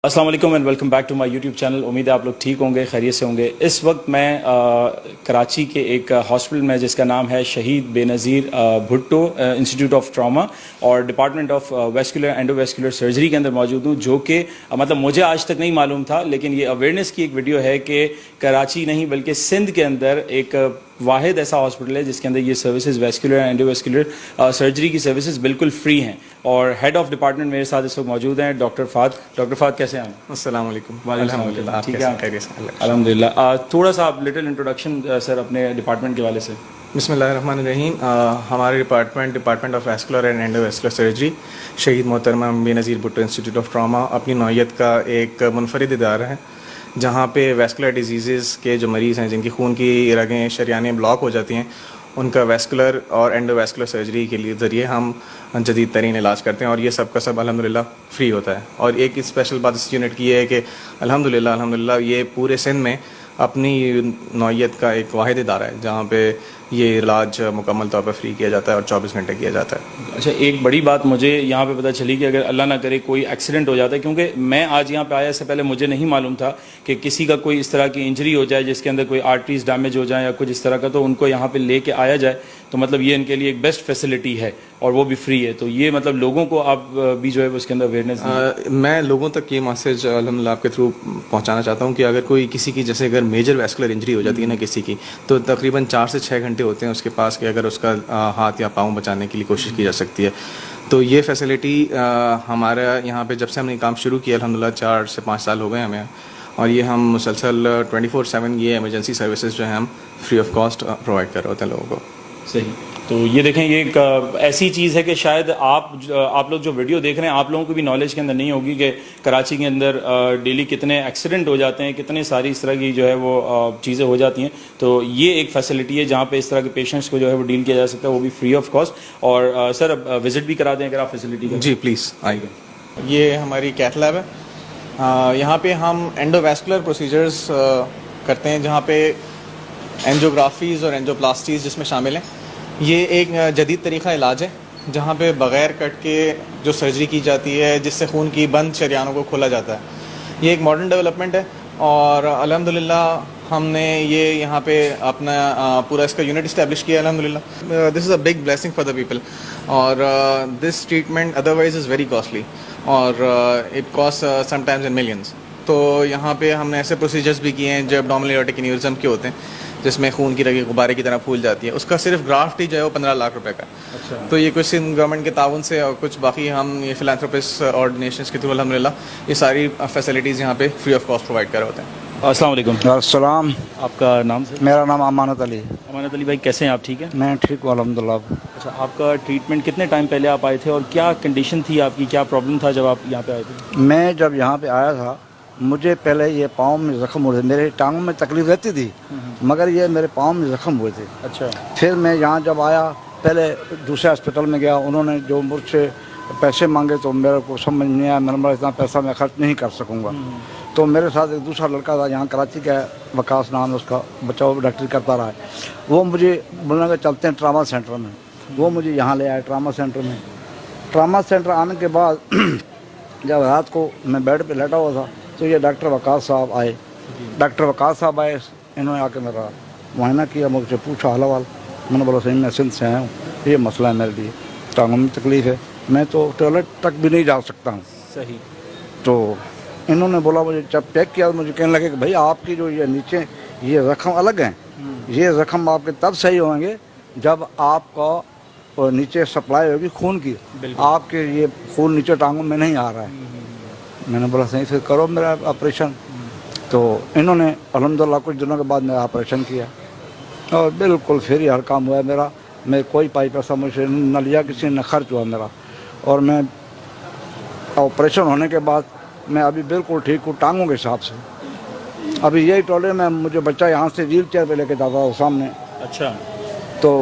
السلام علیکم and welcome back to my YouTube channel. امید ہے آپ لوگ ٹھیک ہوں گے, خیریت سے ہوں گے. اس وقت میں کراچی کے ایک ہاسپٹل میں جس کا نام ہے Shaheed Benazir Bhutto institute of trauma اور department of vascular endovascular surgery کے اندر موجود ہوں, جو کہ مطلب مجھے آج تک نہیں معلوم تھا, لیکن یہ اویئرنیس کی ایک ویڈیو ہے کہ کراچی نہیں بلکہ سندھ کے اندر ایک واحد ایسا ہاسپٹل ہے جس کے اندر یہ services vascular endovascular surgery کی سروسز بالکل فری ہیں. اور ہیڈ آف ڈپارٹمنٹ میرے ساتھ اس وقت موجود ہیں ڈاکٹر فہد. ڈاکٹر فہد کیسے ہیں آپ؟ السلام علیکم. الحمدللہ ٹھیک ہے, الحمدللہ. تھوڑا سا آپ لٹل انٹروڈکشن سر اپنے ڈپارٹمنٹ کے حوالے سے. بسم اللہ الرحمن الرحیم. ہمارے department of vascular and endovascular surgery Shaheed Mohtarma Benazir Bhutto institute of trauma اپنی نوعیت کا ایک منفرد ادارہ ہے جہاں پہ ویسکولر ڈیزیزز کے جو مریض ہیں جن کی خون کی رگیں شریانیں بلاک ہو جاتی ہیں ان کا ویسکولر اور اینڈو ویسکولر سرجری کے لیے ذریعے ہم جدید ترین علاج کرتے ہیں, اور یہ سب کا سب الحمدللہ فری ہوتا ہے. اور ایک اسپیشل بات اس یونٹ کی ہے کہ الحمدللہ یہ پورے سندھ میں اپنی نوعیت کا ایک واحد ادارہ ہے جہاں پہ یہ علاج مکمل طور پر فری کیا جاتا ہے اور 24 گھنٹے کیا جاتا ہے. اچھا, ایک بڑی بات مجھے یہاں پہ پتہ چلی کہ اگر اللہ نہ کرے کوئی ایکسیڈنٹ ہو جاتا ہے, کیونکہ میں آج یہاں پہ آیا سے پہلے مجھے نہیں معلوم تھا کہ کسی کا کوئی اس طرح کی انجری ہو جائے جس کے اندر کوئی آرٹریز ڈیمیج ہو جائیں یا کچھ اس طرح کا, تو ان کو یہاں پہ لے کے آیا جائے, تو مطلب یہ ان کے لیے ایک بیسٹ فیسلٹی ہے اور وہ بھی فری ہے. تو یہ مطلب لوگوں کو آپ بھی جو ہے اس کے اندر اویئرنیس میں لوگوں تک یہ میسج الحمدللہ آپ کے تھرو پہنچانا چاہتا ہوں کہ اگر کوئی کسی کی جیسے اگر میجر ویسکولر انجری ہو جاتی ہے نا کسی کی, تو تقریباً 4 سے 6 گھنٹے ہوتے ہیں اس کے پاس کہ اگر اس کا ہاتھ یا پاؤں بچانے کے لیے کوشش کی جا سکتی ہے. تو یہ فیسلٹی ہمارا یہاں پہ جب سے ہم نے کام شروع کیا الحمدللہ 4 سے 5 سال ہو گئے ہمیں, اور یہ ہم مسلسل 24/7 یہ ایمرجنسی سروسز جو ہیں ہم فری آف کاسٹ پرووائڈ کر رہے ہوتے ہیں لوگوں کو. صحیح. تو یہ دیکھیں, یہ ایک ایسی چیز ہے کہ شاید آپ لوگ جو ویڈیو دیکھ رہے ہیں آپ لوگوں کو بھی نالج کے اندر نہیں ہوگی کہ کراچی کے اندر ڈیلی کتنے ایکسیڈنٹ ہو جاتے ہیں, کتنے ساری اس طرح کی جو ہے وہ چیزیں ہو جاتی ہیں. تو یہ ایک فیسلٹی ہے جہاں پہ اس طرح کے پیشنٹس کو جو ہے وہ ڈیل کیا جا سکتا ہے, وہ بھی فری آف کاسٹ. اور سر اب وزٹ بھی کرا دیں اگر آپ فیسلٹی کا. جی پلیز آئیے. یہ ہماری کیتھ لیب ہے. یہاں پہ ہم اینڈو ویسکولر پروسیجرز کرتے ہیں جہاں پہ اینجیوگرافیز اور اینجیوپلاسٹیز جس میں شامل ہیں. یہ ایک جدید طریقہ علاج ہے جہاں پہ بغیر کٹ کے جو سرجری کی جاتی ہے جس سے خون کی بند شریانوں کو کھولا جاتا ہے. یہ ایک ماڈرن ڈیولپمنٹ ہے اور الحمدللہ ہم نے یہ یہاں پہ اپنا پورا اس کا یونٹ اسٹیبلش کیا الحمدللہ. This is a big blessing for the people, اور this treatment otherwise is very costly اور it cost some times in millions. تو یہاں پہ ہم نے ایسے پروسیجرز بھی کیے ہیں جو ابڈومینل ایورٹک انیورزم کے ہوتے ہیں جس میں خون کی رگیں غبارے کی طرح پھول جاتی ہے, اس کا صرف گرافٹ ہی جو ہے وہ 15 لاکھ روپے کا. اچھا. تو یہ کچھ گورنمنٹ کے تعاون سے اور کچھ باقی ہم یہ فلانتھروپسٹ آرگنائزیشنز کے تھرو الحمدللہ یہ ساری فیسلٹیز یہاں پہ فری آف کاسٹ پرووائڈ کر رہے ہوتے ہیں. السلام علیکم. السلام. آپ کا نام سر؟ میرا نام امانت علی. امانت علی بھائی کیسے ہیں آپ؟ ٹھیک ہیں. میں ٹھیک ہوں الحمدللہ. اچھا, آپ کا ٹریٹمنٹ کتنے ٹائم پہلے آپ آئے تھے اور کیا کنڈیشن تھی آپ کی, کیا پرابلم تھا جب آپ یہاں پہ آئے تھے؟ میں جب یہاں پہ آیا تھا مجھے پہلے یہ پاؤں میں زخم ہوئے تھے, میرے ٹانگوں میں تکلیف رہتی تھی مگر یہ میرے پاؤں میں زخم ہوئے تھے. اچھا. پھر میں یہاں جب آیا پہلے دوسرے ہاسپٹل میں گیا, انہوں نے جو مجھ سے پیسے مانگے تو میرے کو سمجھ نہیں آیا, میں نے اتنا پیسہ میں خرچ نہیں کر سکوں گا. تو میرے ساتھ ایک دوسرا لڑکا تھا یہاں کراچی کا, وکاس نام ہے اس کا, بچہ وہ ڈاکٹری کرتا رہا ہے. وہ مجھے بولنے کہ چلتے ہیں ٹراما سینٹر میں. وہ مجھے یہاں لے آئے ٹراما سینٹر میں. ٹراما سینٹر آنے کے بعد جب رات کو میں بیڈ پہ لیٹا ہوا تھا تو یہ ڈاکٹر وکاس صاحب آئے. ڈاکٹر وکاس صاحب آئے, انہوں نے آ کے میرا معائنہ کیا, مجھ سے پوچھا حال حوال. میں نے بولا صحیح میں سندھ سے آیا ہوں, یہ مسئلہ ہے میرے لیے, ٹانگوں میں تکلیف ہے, میں تو ٹوائلٹ تک بھی نہیں جا سکتا ہوں. صحیح. تو انہوں نے بولا, مجھے جب چیک کیا مجھے کہنے لگے کہ بھائی آپ کی جو یہ نیچے یہ زخم الگ ہیں, یہ زخم آپ کے تب صحیح ہوں گے جب آپ کا نیچے سپلائی ہوگی خون کی. آپ کے یہ خون نیچے ٹانگوں میں نہیں آ رہا ہے. میں نے بولا صحیح پھر کرو میرا آپریشن. تو انہوں نے الحمدللہ کچھ دنوں کے بعد میرا آپریشن کیا اور بالکل پھر ہی ہر کام ہوا ہے میرا. میں کوئی پیسہ مجھ سے نہ لیا کسی نے, نہ خرچ ہوا میرا. اور میں آپریشن ہونے کے بعد میں ابھی بالکل ٹھیک ہوں ٹانگوں کے حساب سے. ابھی یہی ٹولے میں مجھے بچہ یہاں سے ویل چیئر پہ لے کے جاتا تھا سامنے. اچھا. تو